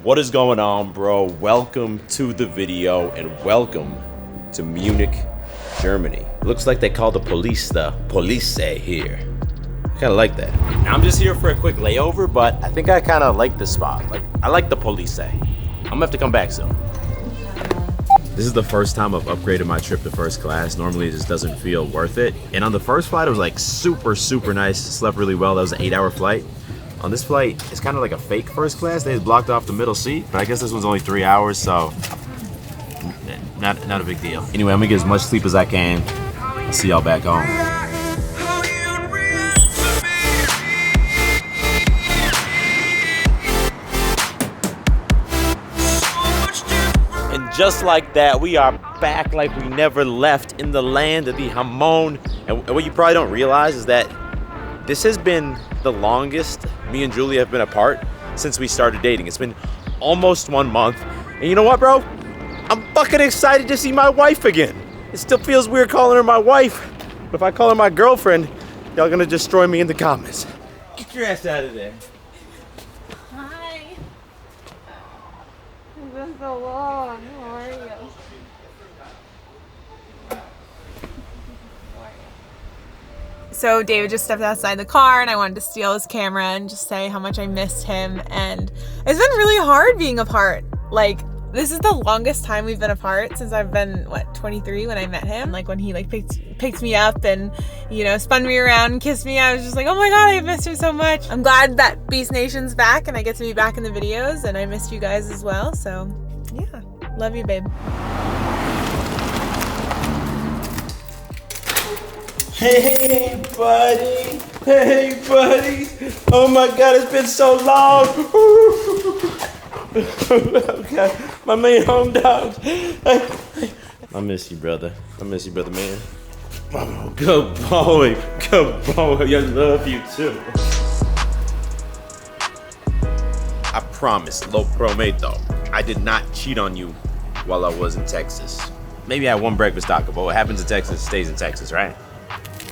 What is going on, bro? Welcome to the video and welcome to Munich, Germany. Looks like they call the police here. I kind of like that. Now, I'm just here for a quick layover, but I think I kind of like this spot. I like the police. I'm gonna have to come back soon. This is the first time I've upgraded my trip to first class. Normally it just doesn't feel worth it. And on the first flight, it was like super nice. Slept really well. That was an 8-hour flight. On this flight, it's kind of like a fake first class. They just blocked off the middle seat, but I guess this one's only 3 hours, so not a big deal. Anyway, I'm gonna get as much sleep as I can. I'll see y'all back home. And just like that, we are back like we never left in the land of the Hamon. And what you probably don't realize is that this has been the longest me and Julia have been apart since we started dating. It's been almost 1 month. And you know what, bro? I'm fucking excited to see my wife again. It still feels weird calling her my wife, but if I call her my girlfriend, y'all gonna destroy me in the comments. Get your ass out of there. Hi. It's been so long. How are you? So David just stepped outside the car and I wanted to steal his camera and just say how much I missed him. And it's been really hard being apart. Like, this is the longest time we've been apart since I've been, 23 when I met him. Like when he picked me up and, spun me around and kissed me, I was just like, oh my God, I missed him so much. I'm glad that Beast Nation's back and I get to be back in the videos and I missed you guys as well. So yeah, love you, babe. Hey buddy, oh my God, it's been so long. Okay, my main home dogs. I miss you, brother, man. Oh, good boy, I love you too. I promise, lo prometo, I did not cheat on you while I was in Texas. Maybe I had one breakfast taco, but what happens in Texas stays in Texas, right?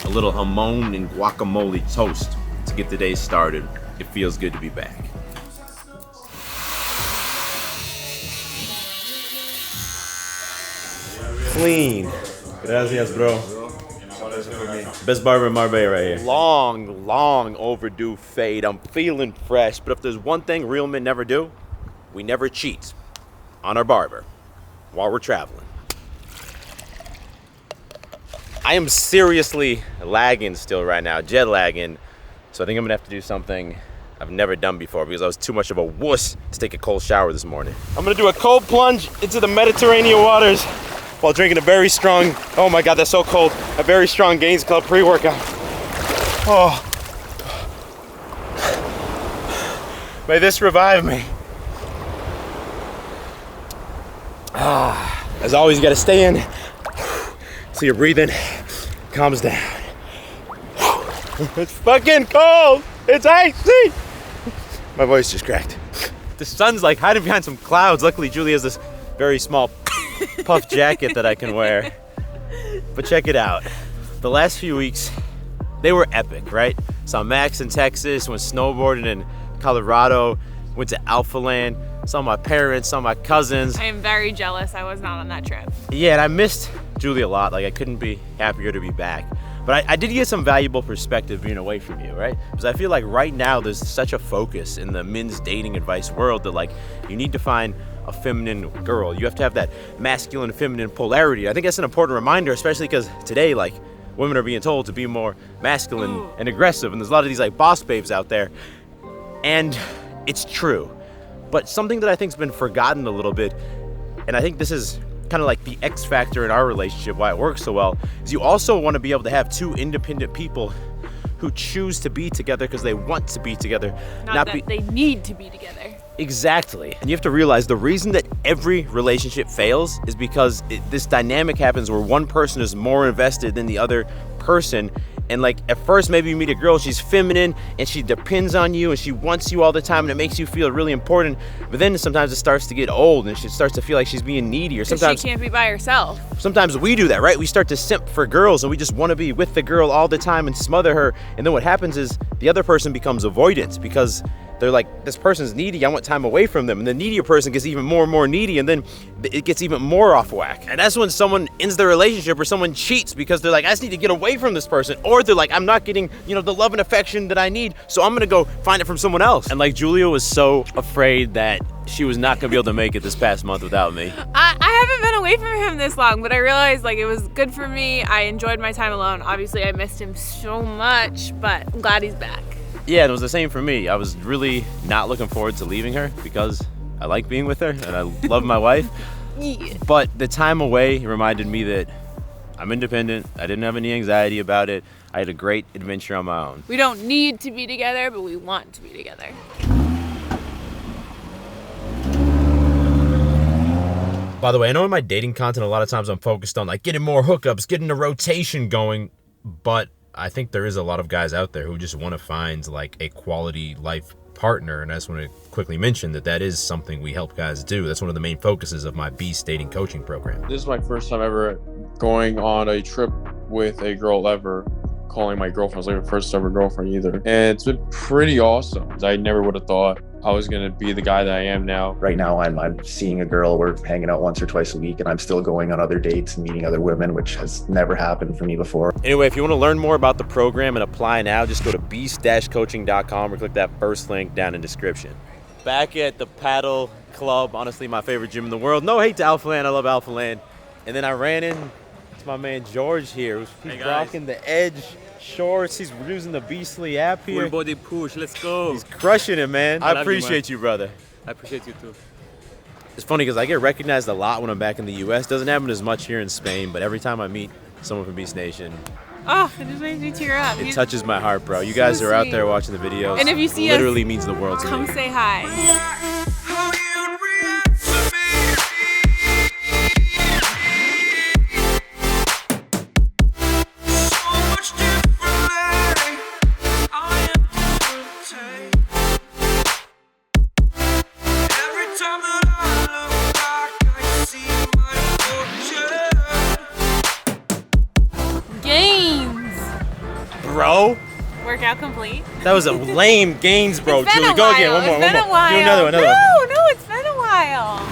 A little hamon and guacamole toast to get the day started. It feels good to be back. Clean. Gracias, bro. Best barber in Marbella right here. Long overdue fade. I'm feeling fresh, but if there's one thing real men never do, we never cheat on our barber while we're traveling. I am seriously lagging still right now, jet lagging. So I think I'm gonna have to do something I've never done before because I was too much of a wuss to take a cold shower this morning. I'm gonna do a cold plunge into the Mediterranean waters while drinking a very strong, oh my God, that's so cold, a very strong Gains Club pre-workout. Oh. May this revive me. As always, you gotta stay in so your breathing calms down. It's fucking cold. It's icy. My voice just cracked. The sun's like hiding behind some clouds. Luckily, Julie has this very small puff jacket that I can wear. But check it out. The last few weeks, they were epic, right? Saw Max in Texas, went snowboarding in Colorado, went to Alpha Land, saw my parents, saw my cousins. I am very jealous I was not on that trip. Yeah, and I missed Julie a lot. Like, I couldn't be happier to be back. But I did get some valuable perspective being away from you, right? Because I feel like right now there's such a focus in the men's dating advice world that, like, you need to find a feminine girl. You have to have that masculine feminine polarity. I think that's an important reminder, especially because today, like, women are being told to be more masculine and aggressive, and there's a lot of these, like, boss babes out there. And it's true. But something that I think's been forgotten a little bit, and I think this is kind of like the X factor in our relationship, why it works so well, is you also want to be able to have two independent people who choose to be together because they want to be together. Not that they need to be together. Exactly. And you have to realize the reason that every relationship fails is because this dynamic happens where one person is more invested than the other person. And like at first maybe you meet a girl, she's feminine and she depends on you and she wants you all the time and it makes you feel really important. But then sometimes it starts to get old and she starts to feel like she's being needy, or sometimes she can't be by herself. Sometimes we do that, right? We start to simp for girls and we just want to be with the girl all the time and smother her. And then what happens is the other person becomes avoidant because they're like, this person's needy, I want time away from them. And the needier person gets even more and more needy, and then it gets even more off whack. And that's when someone ends their relationship or someone cheats because they're like, I just need to get away from this person. Or they're like, I'm not getting, the love and affection that I need, so I'm gonna go find it from someone else. And like, Julia was so afraid that she was not gonna be able to make it this past month without me. I haven't been away from him this long, but I realized like it was good for me. I enjoyed my time alone. Obviously, I missed him so much, but I'm glad he's back. Yeah, it was the same for me. I was really not looking forward to leaving her because I like being with her and I love my wife. Yeah. But the time away reminded me that I'm independent. I didn't have any anxiety about it. I had a great adventure on my own. We don't need to be together, but we want to be together. By the way, I know in my dating content, a lot of times I'm focused on like getting more hookups, getting a rotation going, but I think there is a lot of guys out there who just want to find like a quality life partner, and I just want to quickly mention that is something we help guys do. That's one of the main focuses of my Beast Dating Coaching Program. This is my first time ever going on a trip with a girl ever, calling my girlfriend. It was like her first ever girlfriend either. And it's been pretty awesome. I never would have thought I was going to be the guy that I am now. Right now, I'm seeing a girl. We're hanging out once or twice a week, and I'm still going on other dates and meeting other women, which has never happened for me before. Anyway, if you want to learn more about the program and apply now, just go to beast-coaching.com or click that first link down in the description. Back at the paddle club, honestly, my favorite gym in the world. No hate to Alpha Land, I love Alpha Land. And then I ran into my man George here. He's rocking the Edge shorts. He's using the Beastly app here. Full body push, let's go. He's crushing it, man. I love you, appreciate you, brother. I appreciate you too. It's funny because I get recognized a lot when I'm back in the U.S. Doesn't happen as much here in Spain, but every time I meet someone from Beast Nation, Oh, it just makes me tear up. it touches my heart, bro. You guys are out there watching the videos. And if you see us, literally means the world to come me. say hi. Bro, Workout complete. that was a lame gains, bro. It's been Julie, a go while. again. One more. It's been a while. Do another one. No, it's been a while.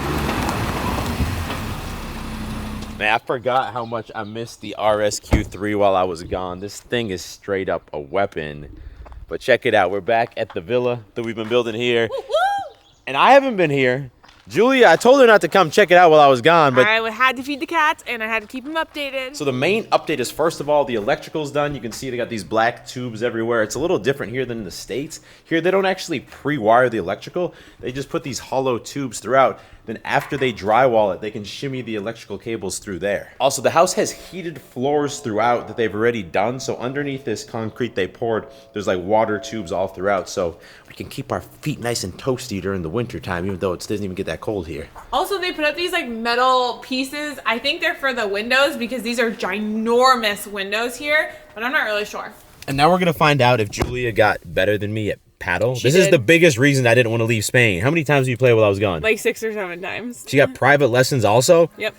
Man, I forgot how much I missed the RSQ3 while I was gone. This thing is straight up a weapon. But check it out. We're back at the villa that we've been building here. Woo-woo. And I haven't been here. Julia, I told her not to come check it out while I was gone, but I had to feed the cats and I had to keep them updated. so the main update is, first of all, the electrical's done. You can see they got these black tubes everywhere. It's a little different here than in the States. Here, they don't actually pre-wire the electrical. They just put these hollow tubes throughout. Then after they drywall it, they can shimmy the electrical cables through there. Also, the house has heated floors throughout that they've already done. So underneath this concrete they poured, there's like water tubes all throughout. So we can keep our feet nice and toasty during the winter time, even though it doesn't even get that cold here. Also, they put up these like metal pieces. I think they're for the windows because these are ginormous windows here, but I'm not really sure. And now we're gonna find out if Julia got better than me at paddle. She This is did. the biggest reason I didn't want to leave Spain. How many times did you play while I was gone? Like 6 or 7 times. She got private lessons also? Yep.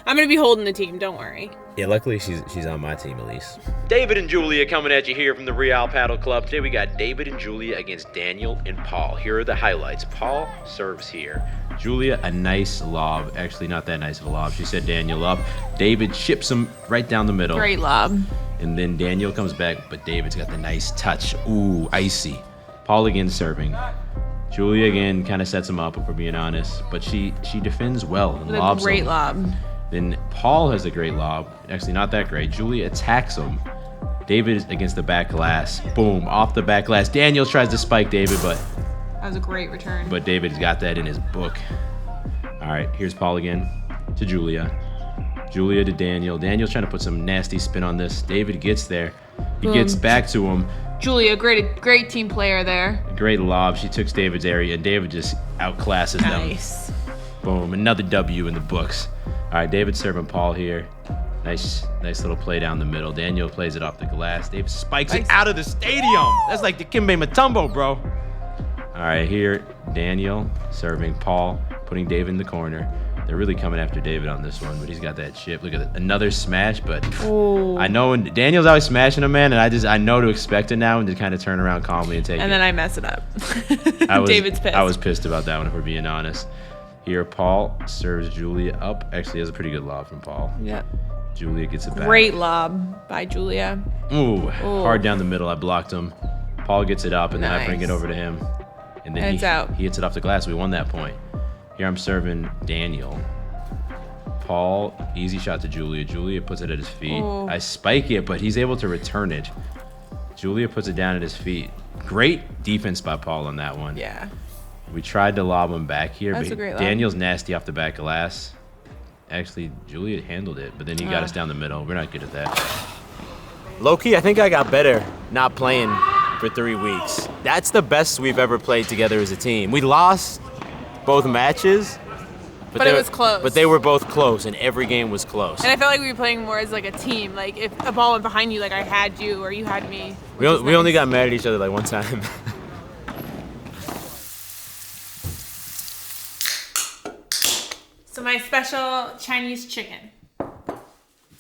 I'm gonna be holding the team, don't worry. Yeah, luckily she's on my team at least. David and Julia coming at you here from the Real Paddle Club. Today we got David and Julia against Daniel and Paul. Here are the highlights. Paul serves here. Julia, a nice lob. Actually, not that nice of a lob. She set Daniel up. David chips him right down the middle. Great lob. And then Daniel comes back, but David's got the nice touch. Ooh, icy. Paul again serving. Julia again kind of sets him up, if we're being honest. But she defends well and lobs Great him. lob. Then Paul has a great lob. Actually, not that great. Julia attacks him. David is against the back glass. Boom, off the back glass. Daniel tries to spike David, but That was a great return. David's got that in his book. All right, here's Paul again to Julia. Julia to Daniel. Daniel's trying to put some nasty spin on this. David gets there. He gets back to him. Julia, great team player there. Great lob. She took David's area, and David just outclasses them. Nice. Boom, another W in the books. All right, David serving Paul here. Nice little play down the middle. Daniel plays it off the glass. David spikes it out of the stadium. That's like the Kimbe Mutombo, bro. All right, here, Daniel serving Paul, putting David in the corner. They're really coming after David on this one, but he's got that chip. Look at that. Another smash, but Ooh. I know when Daniel's always smashing a man, and I know to expect it now and to kind of turn around calmly and take it. And then I mess it up. David's pissed. I was pissed about that one, if we're being honest. Here, Paul serves Julia up. Actually, has a pretty good lob from Paul. Yeah. Julia gets it back. Great lob by Julia. Ooh, hard down the middle. I blocked him. Paul gets it up, and then I bring Nice. it over to him. And then And it's out. he hits it off the glass. We won that point. Here I'm serving Daniel. Paul, easy shot to Julia. Julia puts it at his feet. Ooh. I spike it, but he's able to return it. Julia puts it down at his feet. Great defense by Paul on that one. Yeah. We tried to lob him back here, That's but a great lob. Daniel's nasty off the back glass. Actually, Julia handled it, but then he got us down the middle. We're not good at that. Low-key, I think I got better not playing for 3 weeks. That's the best we've ever played together as a team. We lost both matches. But it was close. But they were both close, and every game was close. And I felt like we were playing more as like a team. Like if a ball went behind you, like I had you or you had me. We only got mad at each other like one time. So my special Chinese chicken.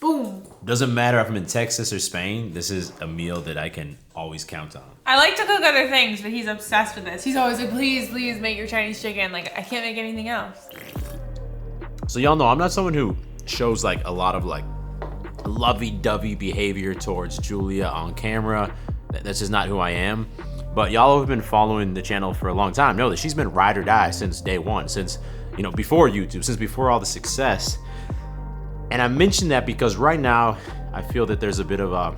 Boom. Doesn't matter if I'm in Texas or Spain, this is a meal that I can always count on. I like to cook other things, but he's obsessed with this. He's always like, please make your Chinese chicken. Like I can't make anything else. So y'all know I'm not someone who shows like a lot of like lovey-dovey behavior towards Julia on camera. That's just not who I am. But y'all have been following the channel for a long time. Know that she's been ride or die since day one, since, you know, before YouTube, since before all the success. And I mentioned that because right now I feel that there's a bit of a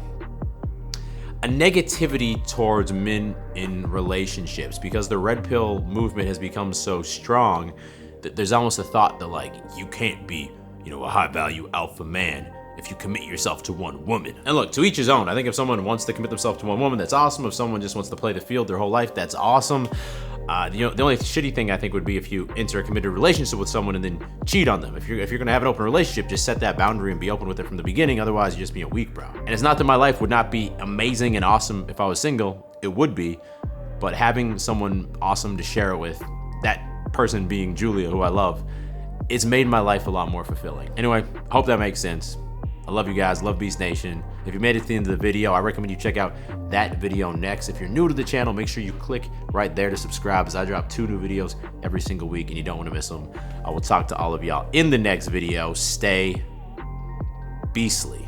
negativity towards men in relationships because the red pill movement has become so strong that there's almost a thought that like you can't be, you know, a high value alpha man if you commit yourself to one woman. And look, to each his own. I think if someone wants to commit themselves to one woman, that's awesome. If someone just wants to play the field their whole life, that's awesome. The only shitty thing I think would be if you enter a committed relationship with someone and then cheat on them. If you're gonna have an open relationship, just set that boundary and be open with it from the beginning. Otherwise, you're just being weak, bro. And it's not that my life would not be amazing and awesome if I was single. It would be, but having someone awesome to share it with, that person being Julia, who I love, it's made my life a lot more fulfilling. Anyway, hope that makes sense. I love you guys, love Beast Nation. If you made it to the end of the video, I recommend you check out that video next. If you're new to the channel, make sure you click right there to subscribe, as I drop 2 new videos every single week and you don't want to miss them. I will talk to all of y'all in the next video. Stay beastly.